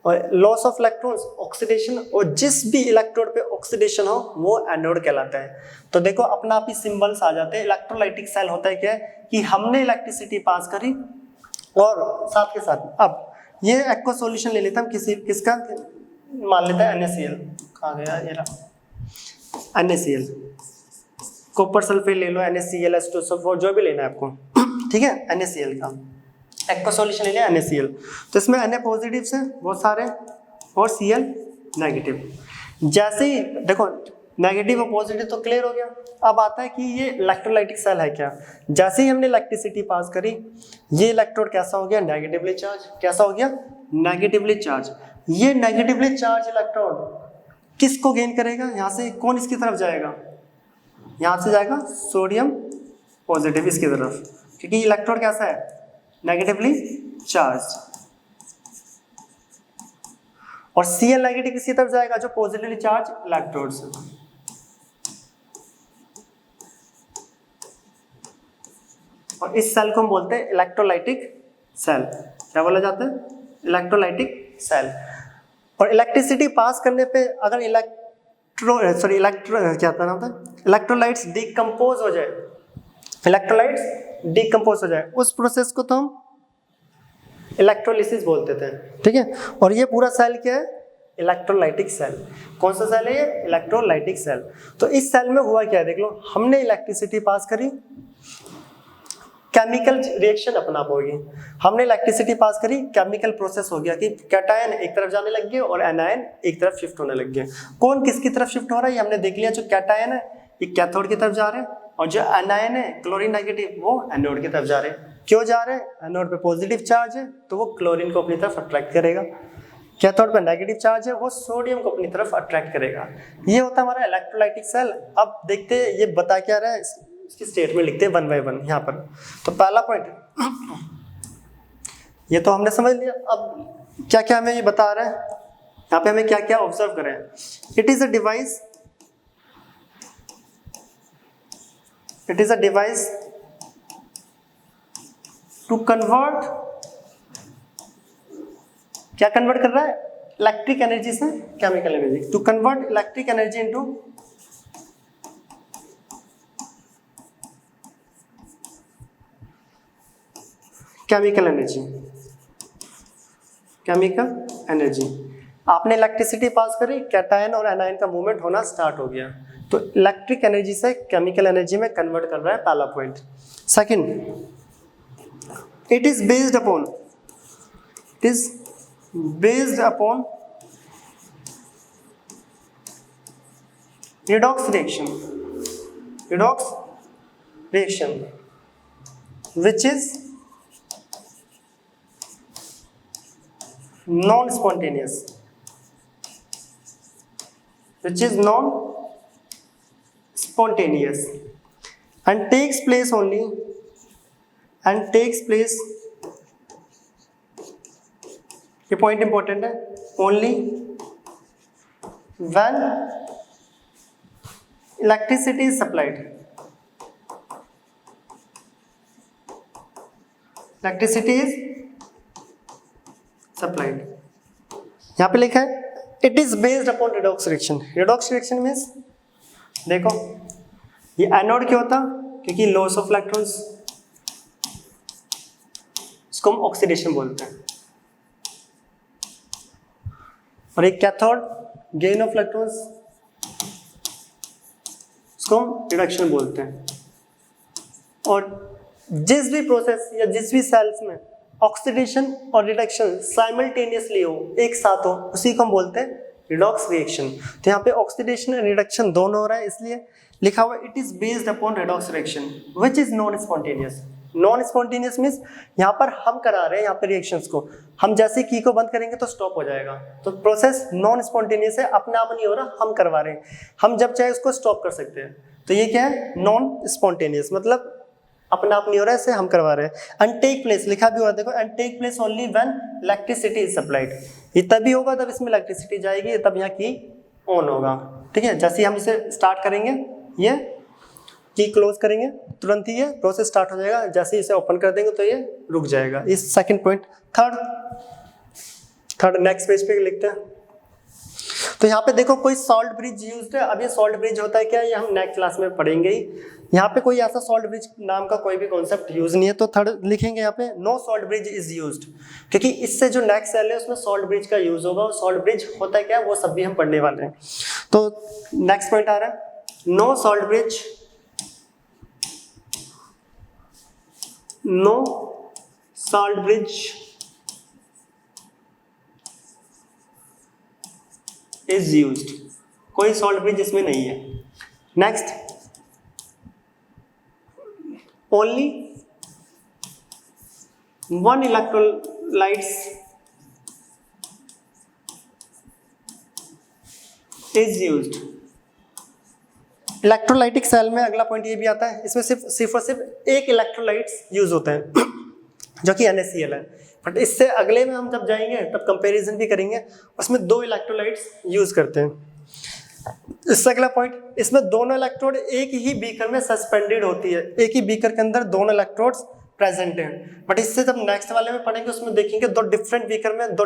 और लॉस ऑफ इलेक्ट्रॉन्स ऑक्सीडेशन, और जिस भी इलेक्ट्रोड पे ऑक्सीडेशन हो वो एनोड कहलाता है। तो देखो अपना आप ही सिंबल्स आ जाते हैं। इलेक्ट्रोलाइटिक सेल होता है क्या कि हमने इलेक्ट्रिसिटी पास करी, और साथ के साथ अब ये एक्वा सॉल्यूशन ले लेता हम किसका मान लेता है NaCl। कहाँ गया ये रहा NaCl, कॉपर सल्फेट ले लो, NaCl H2SO4 जो भी लेना है आपको, ठीक है। NaCl का एक्वा सॉल्यूशन ले लिया NaCl, तो इसमें Na पॉजिटिव से बहुत सारे और Cl नेगेटिव। जैसे ही देखो नेगेटिव और पॉजिटिव तो क्लियर हो गया। अब आता है कि ये इलेक्ट्रोलाइटिक सेल है क्या। जैसे ही हमने इलेक्ट्रिसिटी पास करी, ये इलेक्ट्रोड कैसा हो गया? Negatively charge. कैसा हो गया? Negatively charge. ये नेगेटिवली चार्ज इलेक्ट्रोड किसको गेन करेगा? यहाँ से कौन इसकी तरफ जाएगा? यहाँ से जाएगा सोडियम पॉजिटिव इसकी तरफ, क्योंकि इलेक्ट्रोड कैसा है? Negatively charge. और Cl नेगेटिव किसी तरफ जाएगा? जो पॉजिटिवली चार्ज इलेक्ट्रोड से। और इस सेल को हम बोलते हैं इलेक्ट्रोलाइटिक सेल। क्या बोला जाता है? Electrolytic cell. और इलेक्ट्रिसिटी पास करने पे अगर इलेक्ट्रोलाइट्स डिकम्पोज हो जाए, इलेक्ट्रोलाइट्स डिकम्पोज हो जाए, उस प्रोसेस को तो हम इलेक्ट्रोलिसिस बोलते थे, ठीक है। और ये पूरा सेल क्या है? Electrolytic cell. कौन सा सेल है ये? Electrolytic cell. तो इस सेल में हुआ क्या है? देख लो, हमने इलेक्ट्रिसिटी पास करी, केमिकल रिएक्शन अपना होगी। हमने इलेक्ट्रिसिटी पास करी, केमिकल प्रोसेस हो गया कि कैटायन एक तरफ जाने लग गए और एनायन एक तरफ शिफ्ट होने लग गए। कौन किसकी तरफ शिफ्ट हो रहा है ये हमने देख लिया। जो कैटायन है ये कैथोड की तरफ जा रहे हैं, और जो एनायन है क्लोरीन नेगेटिव वो एनोड की तरफ जा रहे हैं। क्यों जा रहे हैं? एनोड पे पॉजिटिव चार्ज है तो वो क्लोरीन को अपनी तरफ अट्रैक्ट करेगा, कैथोड पे नेगेटिव चार्ज है वो सोडियम को अपनी तरफ अट्रैक्ट करेगा। ये होता है हमारा इलेक्ट्रोलाइटिक सेल। अब देखते हैं ये बता क्या रहा है, इसकी स्टेटमेंट लिखते हैं 1 by 1 यहाँ पर। तो पहला पॉइंट ये तो हमने समझ लिया। अब क्या क्या हमें ये बता रहा है, यहाँ पे हमें क्या क्या ऑब्जर्व करें। It is a device to convert, क्या कन्वर्ट कर रहा है? इलेक्ट्रिक एनर्जी से chemical energy. To convert electric energy into chemical energy. Chemical energy, आपने इलेक्ट्रिसिटी पास करी, कैटायन और एनायन का मूवमेंट होना स्टार्ट हो गया, तो इलेक्ट्रिक एनर्जी से केमिकल एनर्जी में कन्वर्ट कर रहा है, पहला point. Second, it is based upon redox reaction which is non-spontaneous, and takes place ये पॉइंट इंपॉर्टेंट है, only when electricity is supplied। Electricity is supplied. यहाँ पे लिखा है it is based upon redox reaction. Redox reaction means देखो ये एनोड क्यों होता? क्योंकि लॉस ऑफ इलेक्ट्रॉन्स, इसको हम ऑक्सीडेशन बोलते हैं। और एक कैथोड गेन ऑफ इलेक्ट्रॉन्स, इसको हम रिडक्शन बोलते हैं। और जिस भी प्रोसेस या जिस भी सेल्स में ऑक्सीडेशन और रिडक्शन साइमल्टेनियसली हो, एक साथ हो, उसी को हम बोलते हैं रिडॉक्स रिएक्शन। तो यहाँ पे ऑक्सीडेशन और रिडक्शन दोनों हो रहा है, इसलिए लिखा हुआ it is based upon redox reaction which is non spontaneous. Non spontaneous means यहाँ पर हम करा रहे हैं यहाँ पे रिएक्शंस को, हम जैसे की को बंद करेंगे तो स्टॉप हो जाएगा। तो प्रोसेस नॉन स्पॉन्टेनियस है, अपने आप नहीं हो रहा, हम करवा रहे हैं, हम जब चाहे उसको स्टॉप कर सकते हैं। तो ये क्या है, नॉन स्पॉन्टेनियस, मतलब अपने आप नहीं हो रहा है, इसे हम करवा रहे हैं। एंड टेक प्लेस लिखा भी हुआ है, देखो, and take place only when electricity is supplied, ये तभी होगा जब इसमें इलेक्ट्रिसिटी जाएगी, तब यहाँ की ऑन होगा। ठीक है, जैसे ही हम इसे स्टार्ट करेंगे, ये की क्लोज करेंगे, तुरंत ही ये प्रोसेस स्टार्ट हो जाएगा, जैसे ही इसे ओपन कर देंगे तो ये रुक जाएगा। इस second point. Third next page पे लिखते हैं। तो यहाँ पे देखो कोई सॉल्ट ब्रिज यूज्ड है। अब ये सॉल्ट ब्रिज होता है क्या, ये हम नेक्स्ट क्लास में पढ़ेंगे ही। यहाँ पे कोई ऐसा सॉल्ट ब्रिज नाम का कोई भी कॉन्सेप्ट यूज नहीं है। तो थर्ड लिखेंगे यहाँ पे no salt bridge is used, क्योंकि इससे जो नेक्स्ट सेल है उसमें सॉल्ट ब्रिज का यूज होगा, और सॉल्ट ब्रिज होता है क्या, वो सब भी हम पढ़ने वाले हैं। तो नेक्स्ट पॉइंट आ रहा है, no salt bridge, no salt bridge is used, कोई सॉल्ट ब्रिज इसमें नहीं है। Next, only one electrolytes is used. Electrolytic cell में अगला पॉइंट ये भी आता है, इसमें सिर्फ और सिर्फ एक इलेक्ट्रोलाइट्स यूज होते हैं जो कि NaCl है। बट इससे अगले में हम जब जाएंगे तब कंपैरिजन भी करेंगे, उसमें 2 इलेक्ट्रोलाइट्स यूज करते हैं। इससे अगला पॉइंट, इसमें दोनों इलेक्ट्रोड एक ही बीकर में सस्पेंडेड होती है, एक ही बीकर के अंदर दोनों इलेक्ट्रोड्स प्रेजेंट हैं। बट इससे जब नेक्स्ट वाले में पढ़ेंगे उसमें देखेंगे 2 डिफरेंट बीकर में 2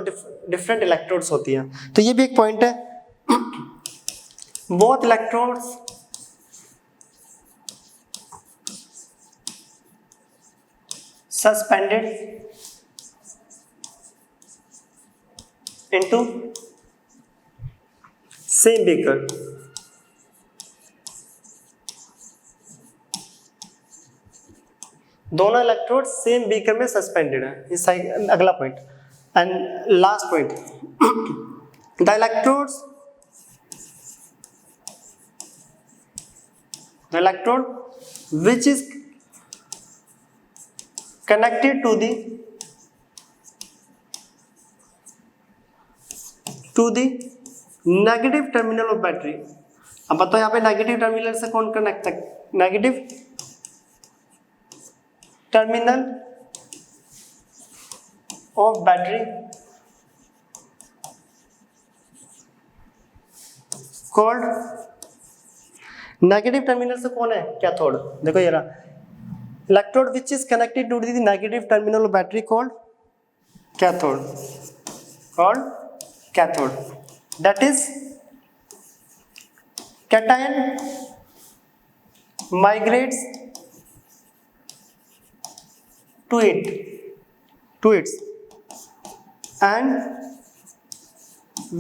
डिफरेंट इलेक्ट्रोड्स होती हैं। तो ये भी एक पॉइंट है। Both electrodes suspended into same beaker, दोनों इलेक्ट्रोड सेम बीकर में सस्पेंडेड है। इस अगला point. And last point, the electrode which is connected to the negative terminal of battery. अब बताओ यहाँ पे नेगेटिव टर्मिनल से कौन कनेक्ट है, negative terminal of battery called, negative terminal से कौन है, कैथोड। देखो ये रहा, electrode which is connected to the negative terminal of battery called cathode, that is cation migrates to its and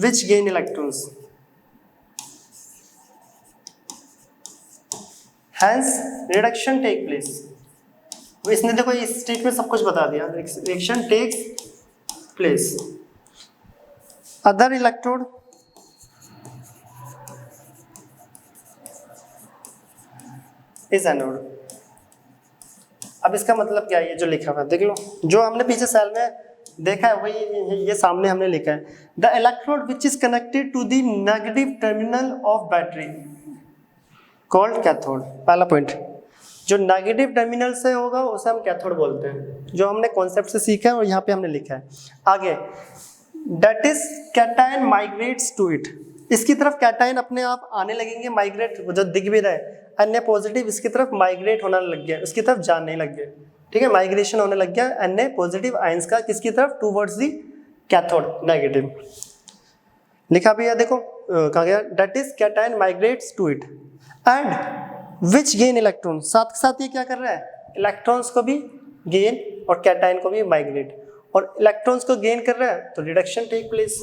which gain electrons, hence reduction take place। इसने देखो इस स्टेट में सब कुछ बता दिया, reaction takes place, other electrode is anode. अब इसका मतलब क्या है, ये जो लिखा हुआ है देख लो, जो हमने पीछे सेल में देखा है वही ये सामने हमने लिखा है, the electrode which is connected to the negative terminal of battery called cathode. पहला पॉइंट, जो नेगेटिव टर्मिनल से होगा उसे हम कैथोड बोलते हैं, जो हमने कॉन्सेप्ट से सीखा है और यहाँ पे हमने लिखा है। आगे, that is cation migrates to it, इसकी तरफ कैटायन अपने आप आने लगेंगे, माइग्रेट जो दिख भी रहा है, अन्य पॉजिटिव इसकी तरफ माइग्रेट होने लग गया, उसकी तरफ जाने लग गया। ठीक है, माइग्रेशन होने लग गया अन्य पॉजिटिव आयंस का, किसकी तरफ, टूवर्ड्स दी कैथोड नेगेटिव। लिखा भी है देखो, कहा गया, that is cation migrates to it and which gain electron, साथ के साथ ये क्या कर रहा है, इलेक्ट्रॉन्स को भी गेन और कैटायन को भी माइग्रेट, और इलेक्ट्रॉन्स को गेन कर रहा है तो रिडक्शन टेक प्लेस,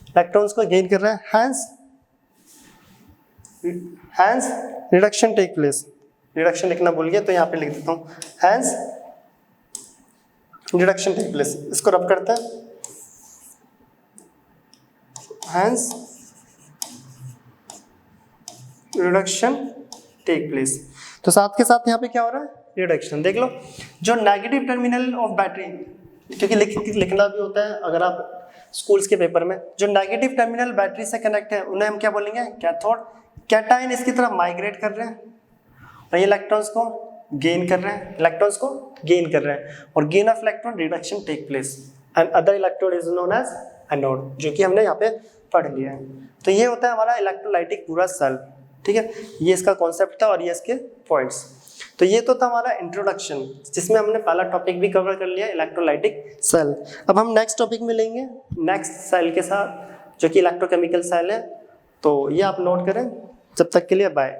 इलेक्ट्रॉन्स को गेन कर रहा है, hence reduction take place. Reduction लिखना भूल गया तो यहाँ पे लिख देता हूँ, हैंस रिडक्शन टेक प्लेस। इसको रब करते हैं, हैंस रिडक्शन टेक प्लेस। तो साथ के साथ यहाँ पे क्या हो रहा है, रिडक्शन। देख लो, जो नेगेटिव टर्मिनल ऑफ बैटरी, क्योंकि लिखना भी होता है अगर आप स्कूल्स के पेपर में, जो नेगेटिव टर्मिनल बैटरी से कनेक्ट है उन्हें हम क्या बोलेंगे, कैथोड। कैटायन इसकी तरफ माइग्रेट कर रहे हैं और ये इलेक्ट्रॉन्स को गेन कर रहे हैं, और gain of electron reduction take place and other electrode is known as anode, जो कि हमने यहाँ पे पढ़ लिया है। तो ये होता है हमारा इलेक्ट्रोलाइटिक पूरा सेल, ठीक है, ये इसका कॉन्सेप्ट था और ये इसके पॉइंट्स। तो ये तो था हमारा इंट्रोडक्शन, जिसमें हमने पहला टॉपिक भी कवर कर लिया, इलेक्ट्रोलाइटिक सेल। अब हम नेक्स्ट टॉपिक में लेंगे नेक्स्ट सेल के साथ, जो कि इलेक्ट्रोकेमिकल सेल है। तो ये आप नोट करें। जब तक के लिए बाय।